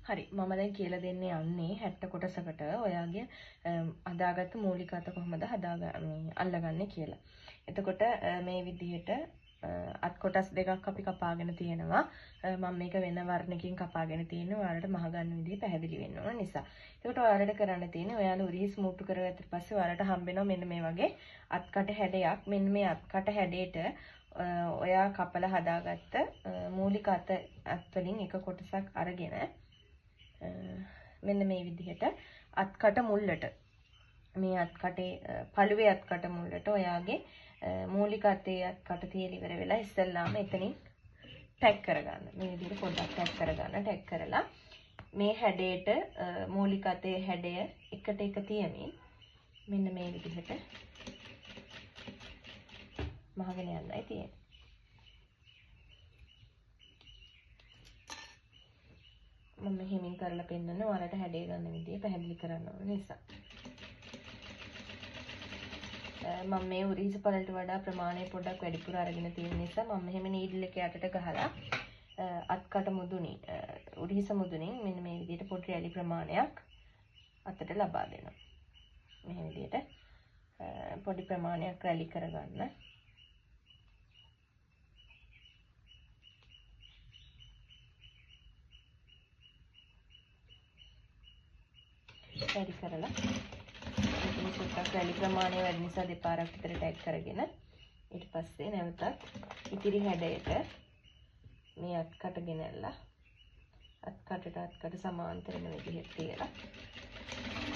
හරි මම දැන් කියලා දෙන්න යන්නේ 60 කොටසකට ඔයාගේ හදාගත්ත මූලික අත කොහොමද අල්ලගන්නේ කියලා. එතකොට මේ විදිහට අත් කොටස් දෙකක් අපි කපාගෙන තියෙනවා. මම මේක වෙන වර්ණකින් කපාගෙන තියෙනවා. ඔයාලට මහ ගන්න විදිහ පැහැදිලි වෙන්න ඕන නිසා. එතකොට ඔයාලට කරන්න තියෙන්නේ ඔයාලා උරිහිස් මූට්ටු කරගත්තට පස්සේ ඔයාලට හම්බෙනවා මෙන්න මේ වගේ අත්කට හැඩයක්. මෙන්න මේ අත්කට හැඩයට ඔයා කපලා හදාගත්ත මූලික අත් වලින් එක කොටසක් අරගෙන මෙන්න මේ විදිහට අත්කට මුල්ලට මේ අත්කටේ පළුවේ අත්කට මුල්ලට ඔයාගේ මූලික අතේ අත්කට තියලා ඉවර වෙලා ඉස්සෙල්ලාම එතනින් ටැග් කරගන්න. මේ විදිහට පොඩ්ඩක් ටැග් කරගන්න. ටැග් කරලා මේ හැඩයට මූලික අතේ හැඩය එකට එක තියමින් මෙන්න මේ විදිහට මහගෙන යන්නයි තියෙන්නේ. මම හිමින් කරලා පෙන්නන ඔයාලට හැඩය ගන්න විදිය පැහැදිලි කරන්න ඕන නිසා. මම මේ උරිහිස පළලට වඩා ප්‍රමාණය පොඩ්ඩක් වැඩිපුර අරගෙන තියෙන නිසා මම මෙහෙම නීඩල් එක යටට ගහලා අත්කට මුදුනින් උරිහිස මුදුනින් මෙන්න මේ විදිහට පොඩි රැලි ප්‍රමාණයක් අතට ලබා දෙනවා. මේ විදිහට පොඩි ප්‍රමාණයක් රැලි කරගන්න. රැලි කරලා මේ සුට්ටක් රැලි ප්‍රමාණය වැඩි නිසා දෙපාරක් විතර ටැග් කරගෙන ඊට පස්සේ නැවතත් ඉතිරි හැඩයට මේ අත්කට ගෙනල්ලා අත්කටට අත්කට සමාන්තර වෙන විදිහට තියලා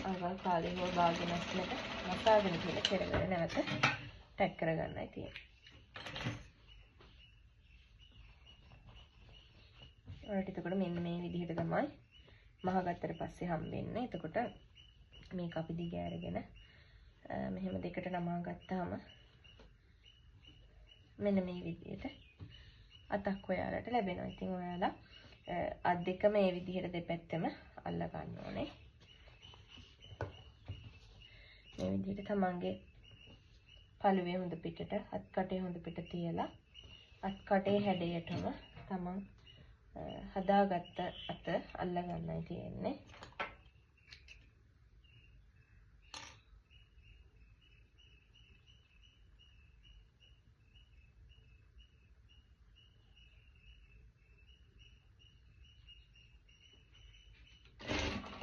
අඟල් කාලේ හොල් භාගයෙන් ඇස්ලට මසාගෙන කියලා කෙරගෙන නැවත ටැග් කරගන්නයි තියෙන්නේ. ඔයාලට එතකොට මෙන්න මේ විදිහට තමයි මහගත්තට පස්සේ හම්බෙන්නේ. එතකොට මේක අපි දිග ඇරගෙන මෙහෙම දෙකට නමා ගත්තාම මෙන්න මේ විදිහට අතක් ඔයාලට ලැබෙනවා. ඉතින් ඔයාලා අත් දෙක මේ විදිහට දෙපැත්තම අල්ල ගන්න ඕනේ. මේ විදිහට තමන්ගේ පළුවේ හොඳ පිටට අත්කටේ හොඳ පිට තියලා අත්කටේ හැඩයටම තමන් හදාගත්ත අත අල්ල ගන්නයි තියෙන්නේ.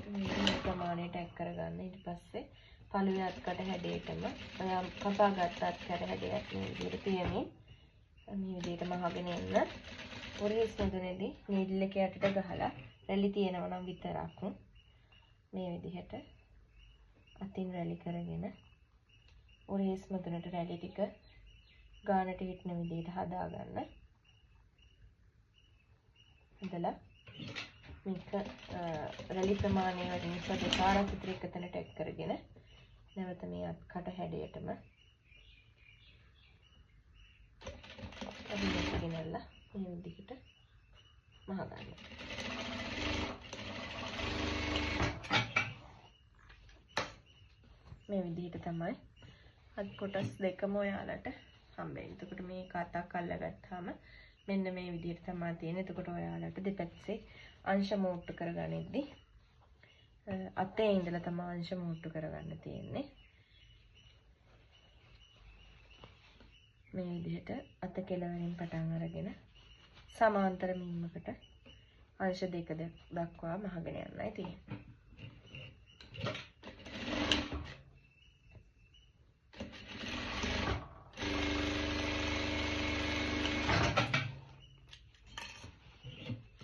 මේ ප්‍රමාණයට ටැග් කරගන්න. ඊට පස්සේ පළුවේ අත්කට හැඩයටම ඔයා කපාගත්ත අත්කට හැඩයක් මේ විදිහට තියමින් මේ විදිහට මහගෙන එන්න. උරිහිස් මුදුනේදී නීඩල් එක යටට ගහලා රැලි තියෙනවා නම් විතරක් මේ විදිහට අතින් රැලි කරගෙන උරිහිස් මුදුනට රැලි ටික ගානට හිටින විදිහට හදාගන්න. හදලා මේක රැලි ප්‍රමාණය වැඩි නිසා දෙපාරක් විතර එකතැන ටැග් කරගෙන නැවත මේ අත්කට හැඩයටම අදින්න ගෙනල්ලා මේ විදිහට මහගන්න. මේ විදිහට තමයි අත් කොටස් දෙකම ඔයාලට හම්බෙන්නේ. එතකොට මේක අතක් අල්ලගත්තාම මෙන්න මේ විදිහට තමයි තියෙන්නේ. එතකොට ඔයාලට දෙපැත්තේ අංශ මූට්ටු කරගනිද්දි අතේ ඉඳලා තමයි අංශ මූට්ටු කරගන්න තියෙන්නේ. මේ විදිහට අත කෙළවරින් පටන් අරගෙන සමාන්තර මිම්මකට අංශ දෙක දක්වා මහගෙන යන්නයි තියෙන්නේ.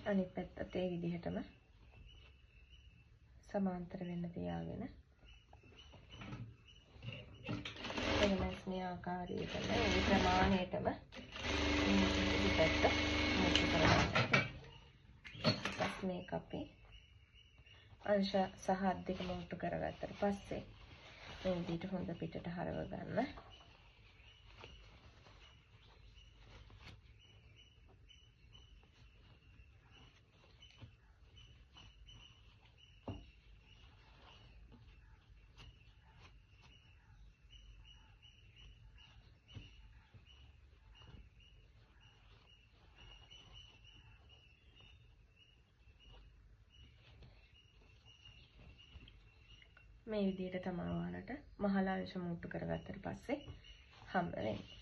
අනිත් පැත්තත් ඒ විදිහටම සමාන්තර වෙන්න තියාගෙන එනස්නේ ආකාරයටම ඒ ප්‍රමාණයටම මේ පැත්ත මුට්ටු කරගන්න. ඊපස් මේක අපි අංශ සහ අත් දෙක මුට්ටු කරගත්තට පස්සේ මේ විදිහට හොඳ පිටට හරව ගන්න. මේ විදිහට තමයි ඔයාලට මහලාංශ මුට්ටු කරගත්තට පස්සේ හම්බ වෙන්නේ.